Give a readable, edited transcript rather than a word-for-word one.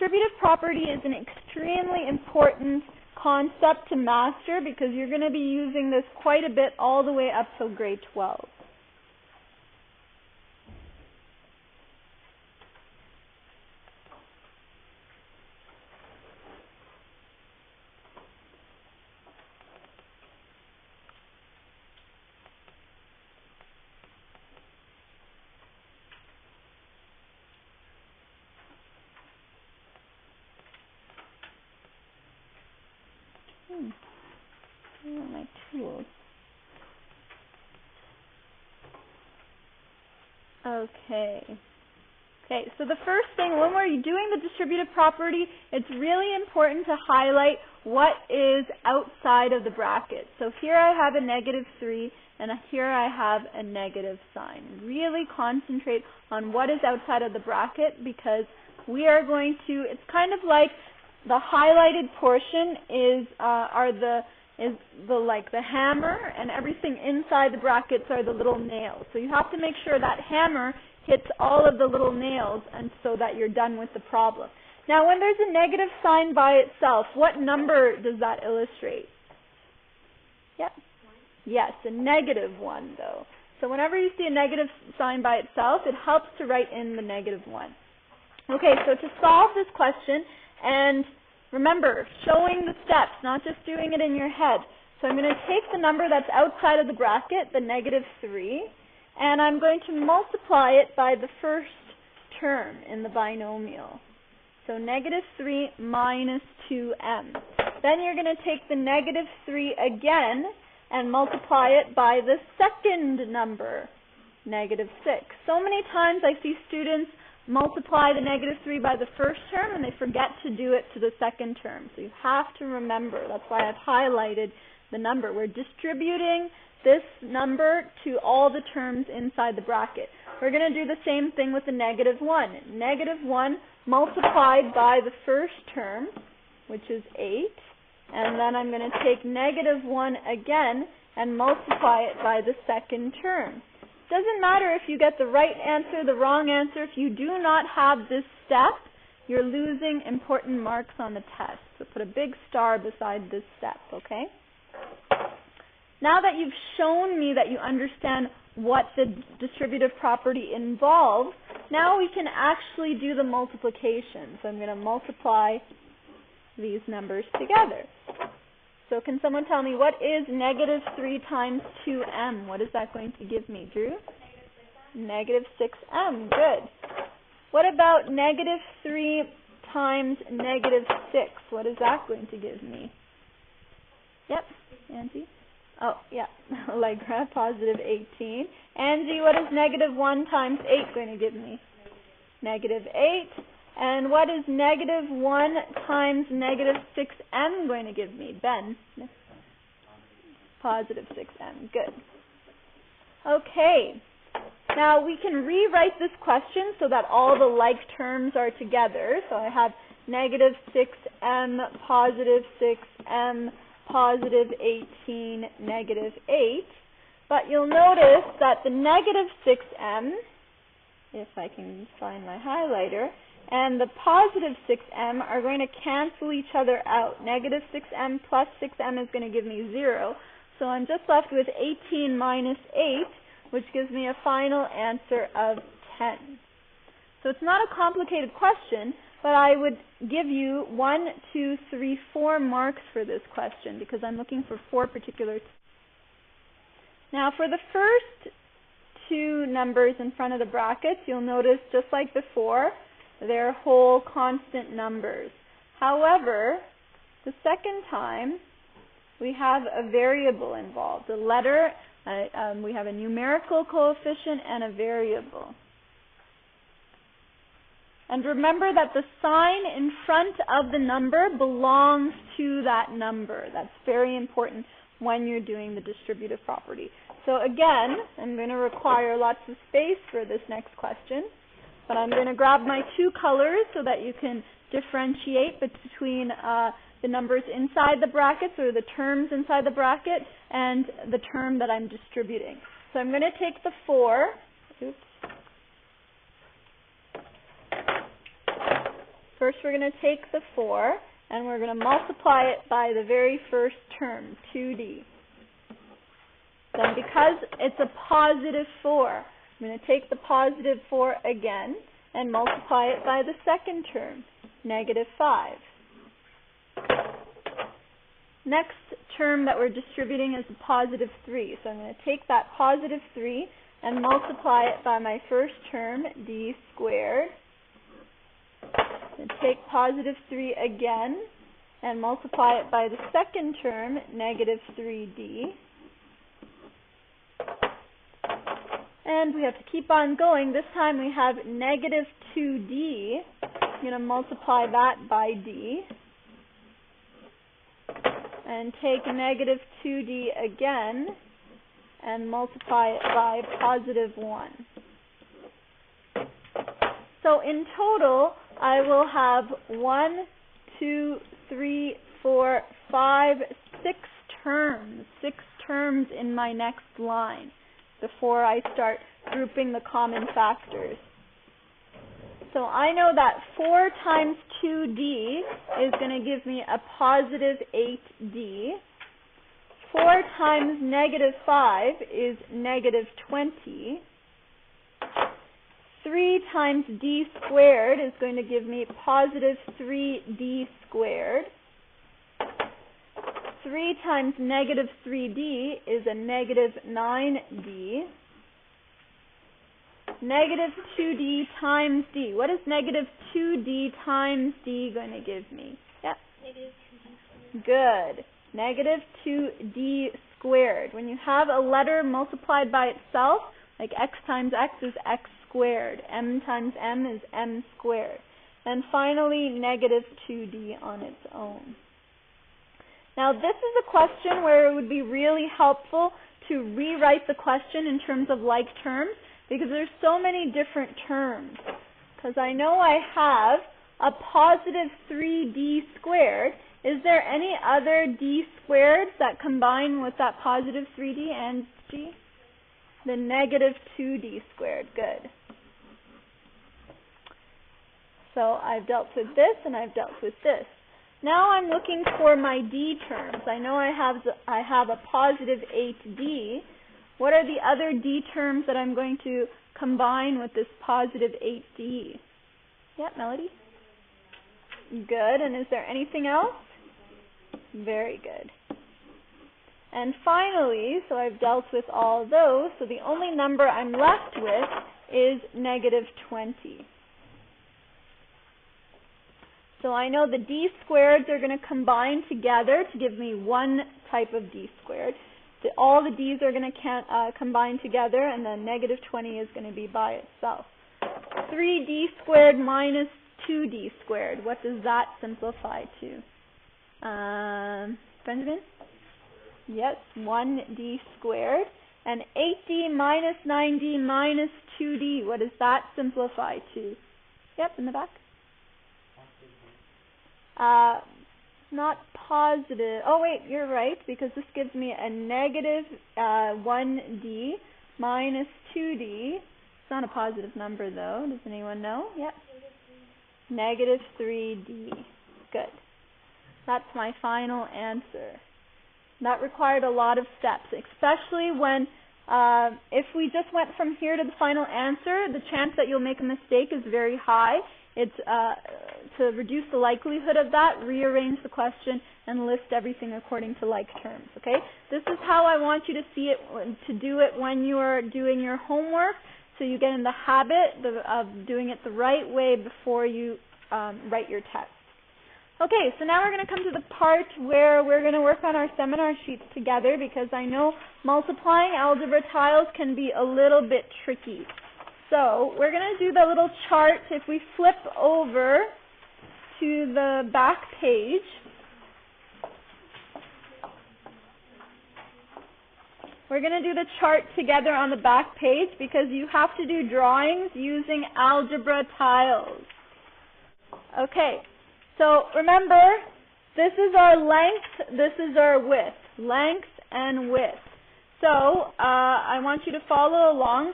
distributive property is an extremely important concept to master because you're going to be using this quite a bit all the way up till grade 12. Where are my tools? Okay, so the first thing, when we're doing the distributive property, it's really important to highlight what is outside of the bracket. So here I have a -3, and here I have a negative sign. Really concentrate on what is outside of the bracket because we are going to, it's kind of like the highlighted portion is the hammer, and everything inside the brackets are the little nails. So you have to make sure that hammer hits all of the little nails and so that you're done with the problem. Now when there's a negative sign by itself, what number does that illustrate? Yep. Yes, a -1 though. So whenever you see a negative sign by itself, it helps to write in the -1. Okay, so to solve this question, and remember, showing the steps, not just doing it in your head. So I'm going to take the number that's outside of the bracket, the -3, and I'm going to multiply it by the first term in the binomial. So -3 minus 2m. Then you're going to take the -3 again and multiply it by the second number, -6. So many times I see students multiply the -3 by the first term and they forget to do it to the second term. So you have to remember. That's why I've highlighted the number. We're distributing this number to all the terms inside the bracket. We're going to do the same thing with the -1. -1 multiplied by the first term, which is 8. And then I'm going to take -1 again and multiply it by the second term. Doesn't matter if you get the right answer, the wrong answer. If you do not have this step, you're losing important marks on the test. So put a big star beside this step, okay? Now that you've shown me that you understand what the distributive property involves, now we can actually do the multiplication. So I'm going to multiply these numbers together. So can someone tell me what is -3 times 2m? What is that going to give me, Drew? -6m. Good. What about -3 times -6? What is that going to give me? Yep, Angie? Oh, yeah, Allegra, +18. Angie, what is -1 times 8 going to give me? -8. And what is -1 times -6m going to give me? Ben? +6m. Good. Okay. Now we can rewrite this question so that all the like terms are together. So I have -6m, +6m, +18, -8. But you'll notice that the -6m, if I can find my highlighter, and the +6m are going to cancel each other out. -6m plus 6m is going to give me 0. So I'm just left with 18 minus 8, which gives me a final answer of 10. So it's not a complicated question, but I would give you 1, 2, 3, 4 marks for this question because I'm looking for 4 particular. Now for the first 2 numbers in front of the brackets, you'll notice just like before, they're whole constant numbers. However, the second time, we have a variable involved. A letter, we have a numerical coefficient and a variable. And remember that the sign in front of the number belongs to that number. That's very important when you're doing the distributive property. So again, I'm going to require lots of space for this next question. But I'm going to grab my 2 colors so that you can differentiate between the numbers inside the brackets or the terms inside the bracket and the term that I'm distributing. So I'm going to take the 4. Oops. For first we're going to take the 4 and we're going to multiply it by the very first term, 2d. Then because it's a positive 4, I'm going to take the positive 4 again and multiply it by the second term, negative 5. Next term that we're distributing is a positive 3. So I'm going to take that positive 3 and multiply it by my first term, d squared. And take positive 3 again and multiply it by the second term, negative 3d. And we have to keep on going. This time we have negative 2d. I'm going to multiply that by d. And take negative 2d again and multiply it by positive 1. So in total, I will have 1, 2, 3, 4, 5, 6 terms. 6 terms in my next line before I start grouping the common factors. So I know that 4 times 2d is going to give me a positive 8d. 4 times negative 5 is negative 20. 3 times d squared is going to give me positive 3d squared. 3 times negative 3d is a negative 9d. Negative 2d times d. What is negative 2d times d going to give me? Yeah. Negative 2d. Good. Negative 2d squared. When you have a letter multiplied by itself, like x times x is x squared. M times m is m squared. And finally, negative 2d on its own. Now, this is a question where it would be really helpful to rewrite the question in terms of like terms, because there's so many different terms. Because I know I have a positive 3d squared. Is there any other d squareds that combine with that positive 3d and g? The negative 2d squared. Good. So I've dealt with this and I've dealt with this. Now I'm looking for my d terms. I know I have a positive 8d. What are the other d terms that I'm going to combine with this positive 8d? Yeah, Melody? Good. And is there anything else? Very good. And finally, so I've dealt with all those, so the only number I'm left with is negative 20. So I know the d squareds are going to combine together to give me one type of d squared. All the d's are going to combine together, and then negative 20 is going to be by itself. 3d squared minus 2d squared. What does that simplify to? Benjamin? Yes, 1d squared. And 8d minus 9d minus 2d. What does that simplify to? Yep, in the back. Not positive. Oh, wait, you're right, because this gives me a negative 1d minus 2d. It's not a positive number, though. Does anyone know? Yep. Negative 3d. Good. That's my final answer. That required a lot of steps, especially when if we just went from here to the final answer, the chance that you'll make a mistake is very high. It's to reduce the likelihood of that, rearrange the question and list everything according to like terms, okay? This is how I want you to see it, to do it when you are doing your homework, so you get in the habit of doing it the right way before you write your test. Okay, so now we're going to come to the part where we're going to work on our seminar sheets together, because I know multiplying algebra tiles can be a little bit tricky. So we're going to do the little chart. If we flip over to the back page, we're going to do the chart together on the back page, because you have to do drawings using algebra tiles. Okay. So remember, this is our length, this is our width. Length and width. So I want you to follow along.